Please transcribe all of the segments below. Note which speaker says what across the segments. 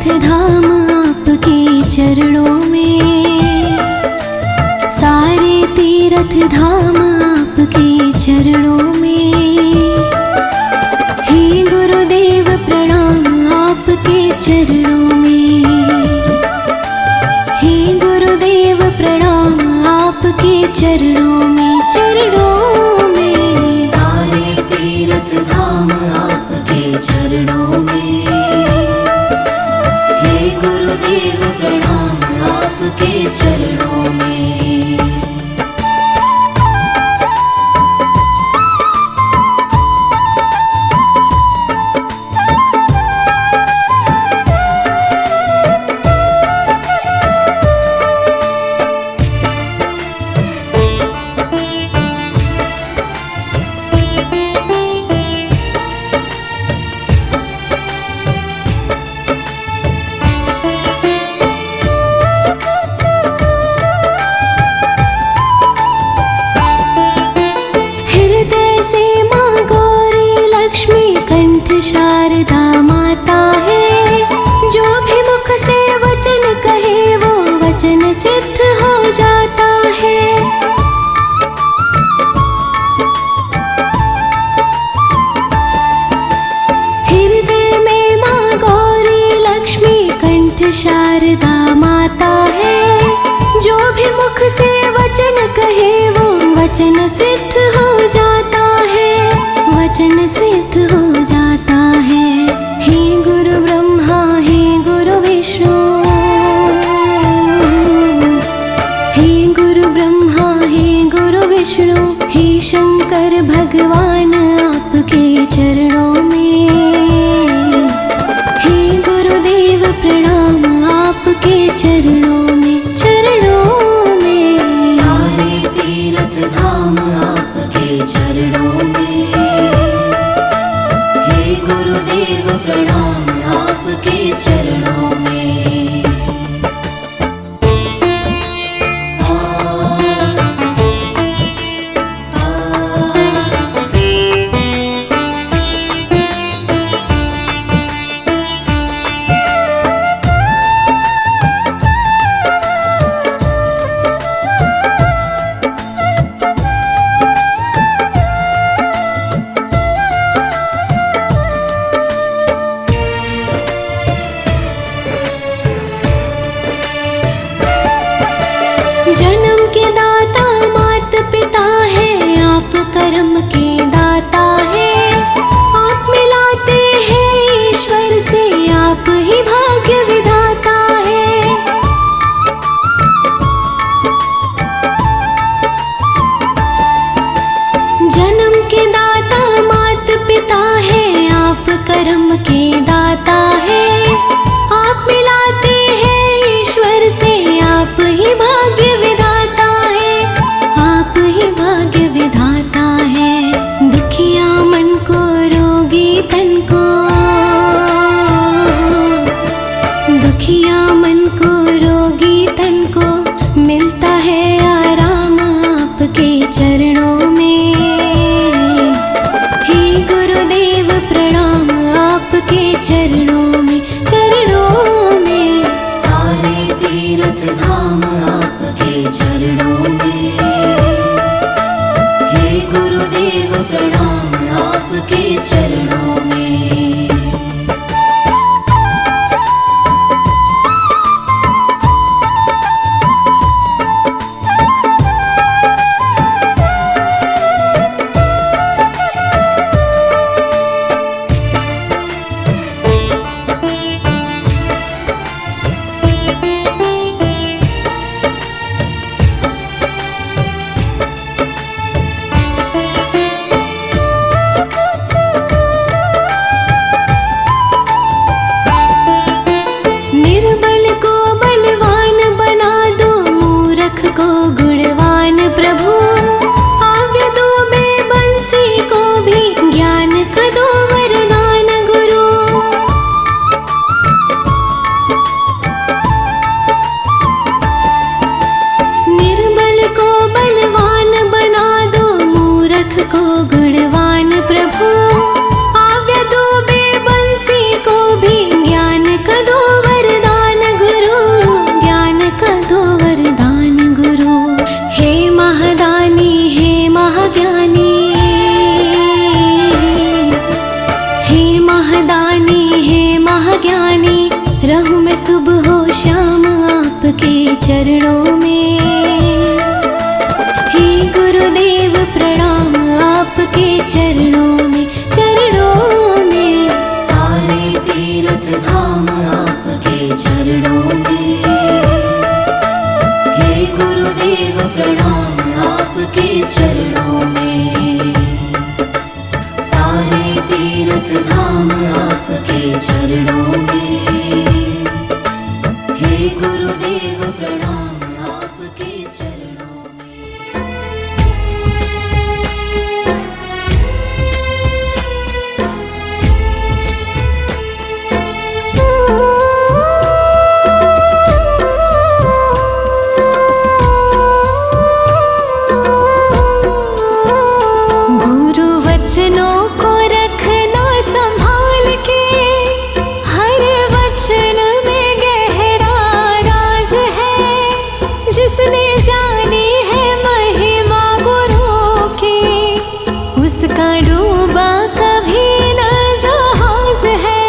Speaker 1: तीर्थ धाम आपके चरणों में, सारे तीर्थ धाम आपके चरणों में। हे गुरुदेव प्रणाम आपके चरणों में, हे गुरुदेव प्रणाम आपके चरणों में, चरणों में। सारे तीर्थ धाम आपके चरणों में, हे गुरुदेव प्रणाम आपके चरणों में। शारदा माता है, जो भी मुख से वचन कहे वो वचन सिद्ध हो जाता है। हृदय में माँ गौरी लक्ष्मी कंठ शारदा माता है, जो भी मुख से वचन कहे वो वचन सिद्ध हो जाता है, वचन सिद्ध हो जाता है। हे गुरु ब्रह्मा हे गुरु विष्णु, हे गुरु ब्रह्मा हे गुरु विष्णु, हे शंकर भगवान आपके चरणों में, हे गुरुदेव प्रणाम आपके चरणों में, चरणों में। सारे तीर्थ धाम आपके चरणों में, हे गुरुदेव प्रणाम आपके चरणों में। श्याम आपके चरणों में। हे गुरुदेव प्रणाम आपके चरणों में, चरणों में। सारे तीर्थ धाम आपके चरणों में। हे गुरुदेव प्रणाम आपके चरणों में। सारे तीर्थ धाम आपके चरणों में। हे गुरुदेव प्रणाम आपके चरणों में। गुरु वचनों को रखना संभाल के, हर वचन में गहरा राज है। जिसने जानी है महिमा गुरु की, उसका डूबा कभी न जहाज है।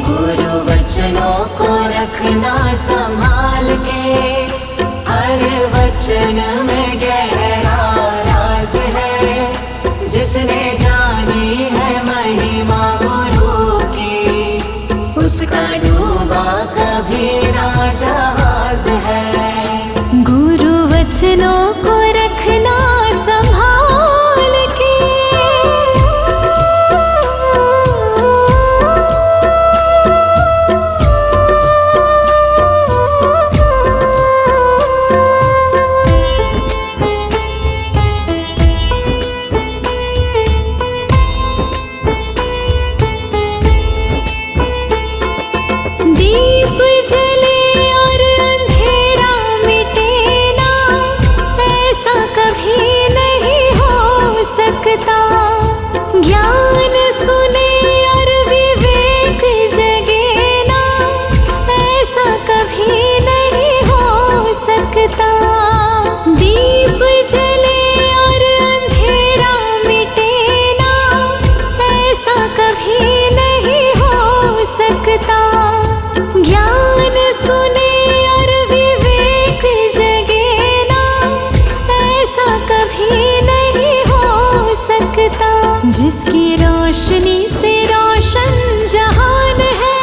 Speaker 1: गुरु वचनों को रखना संभाल के, हर वचन में गहरा राज है। जिसने जानी है महिमा गुरु की, उसका डूबा कभी ना जहाज है। गुरु वचनों को रखना संभाल के। दीप जले और अंधेरा मिटे ना, ऐसा कभी नहीं हो सकता। ज्ञान सुने और विवेक जगे ना, ऐसा कभी नहीं हो सकता। दीप जले और अंधेरा मिटे ना, ऐसा कभी नहीं हो सकता। ज्ञान सुने और विवेक जगे ना, ऐसा कभी नहीं हो सकता। जिसकी रोशनी से रोशन जहान है,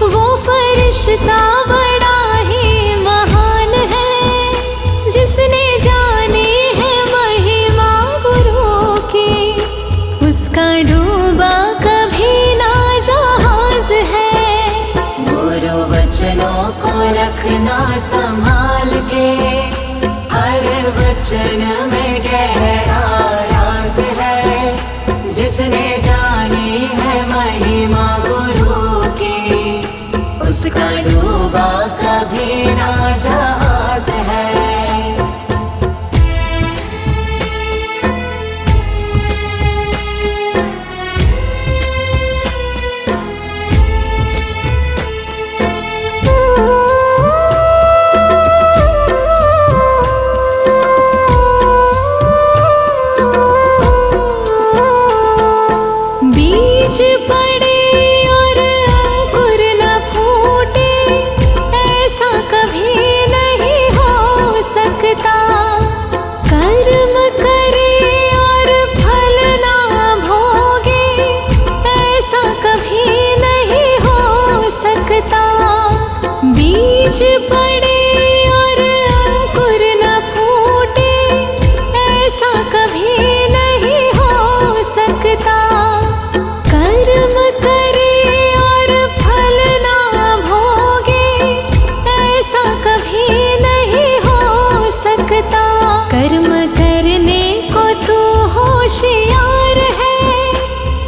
Speaker 1: वो फरिश्ता बड़ा ही महान है। जिसने जानी है महिमा गुरु की, उसका डूबा कभी ना जहाज है। गुरु वचनों को रखना संभाल के, हर वचन में गहरा राज है। जिसने जानी है महिमा गुरु की, उसका डूबा कभी ना जहाज है। बीज पड़े और अंकुर न फूटे, ऐसा कभी नहीं हो सकता। कर्म करे और फल ना भोगे, ऐसा कभी नहीं हो सकता। बीज पड़े और अंकुर न फूटे, ऐसा कभी नहीं हो सकता। कर्म करे और फल ना भोगे, ऐसा कभी नहीं हो सकता। कर्म करने को तू होशियार है,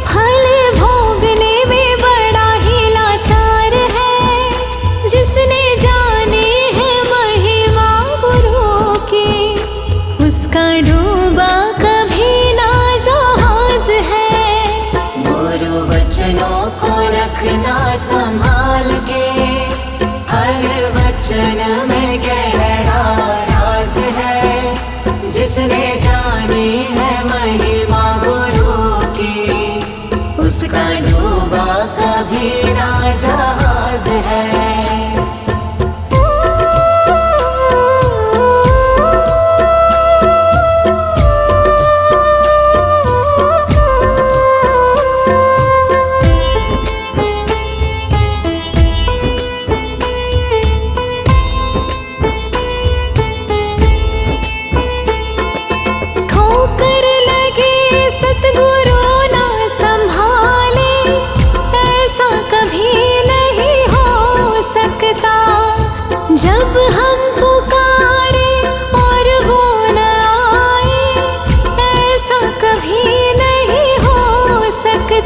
Speaker 1: फल भोगने में बड़ा ही लाचार है। जिसने जानी है महिमा गुरु की, उसका डूबा कभी ना जहाज है। गुरु वचनों को रखना संभाल के, हर वचन में गहरा राज है। जिसने जानी है महिमा गुरु की, उसका डूबा कभी ना जहाज है।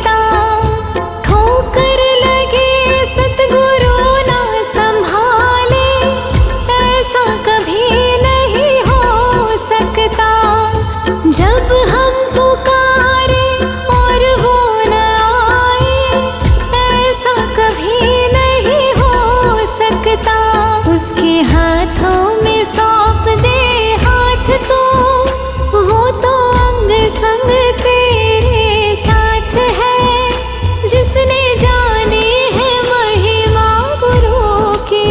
Speaker 1: सकता। ठोकर लगे सतगुरु ना संभाले, ऐसा कभी नहीं हो सकता। जब हम पुकारे और वो न आए, ऐसा कभी नहीं हो सकता। उसके हाथों में सौंप दे हाथ तो, वो तो अंग संग तेरे साथ है। जिसने जानी है महिमा गुरु की,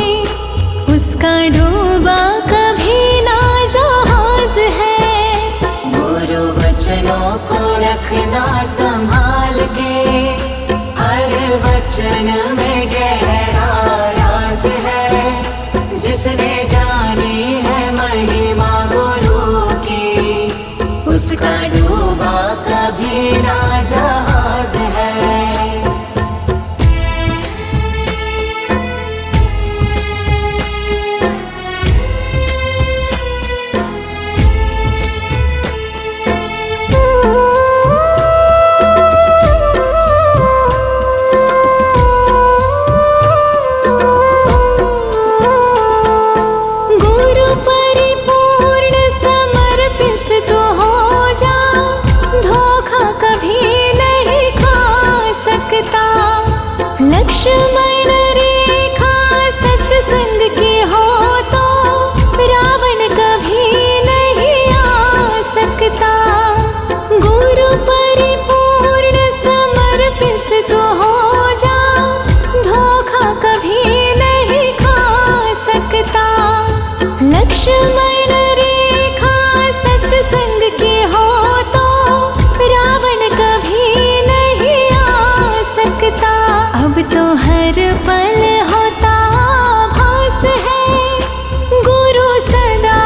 Speaker 1: उसका डूबा कभी ना जहाज है।
Speaker 2: गुरु वचनों को रखना संभाल के, हर वचन में गहरा राज है। जिसने जानी है महिमा गुरु की, उसका डूबा कभी ना जहाज है।
Speaker 1: गुरु परिपूर्ण समर्पित तो हो जा, धोखा कभी नहीं खा सकता। लक्ष्मण रेखा सत्संग की हो तो, रावण कभी नहीं आ सकता। गुरु परिपूर्ण समर्पित तो हो जा, धोखा कभी नहीं खा सकता। लक्ष्मण रेखा सत्संग की हो तो, रावण कभी नहीं आ सकता। अब तो हर पल होता भास है, गुरु सदा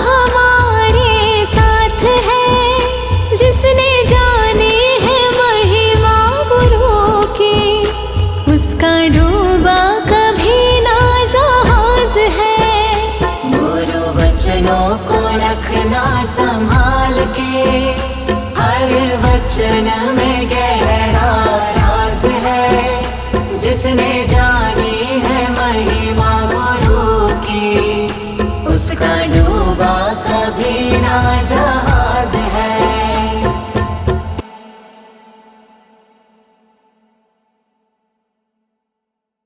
Speaker 1: हमारे साथ है। जिसने जानी है महिमा गुरु की, उसका डूबा कभी ना जहाज है।
Speaker 2: गुरु वचनों को रखना संभाल के, हर वचन में गहरा राज है। जिसने जानी है महिमा गुरु की, उसका डूबा कभी ना जा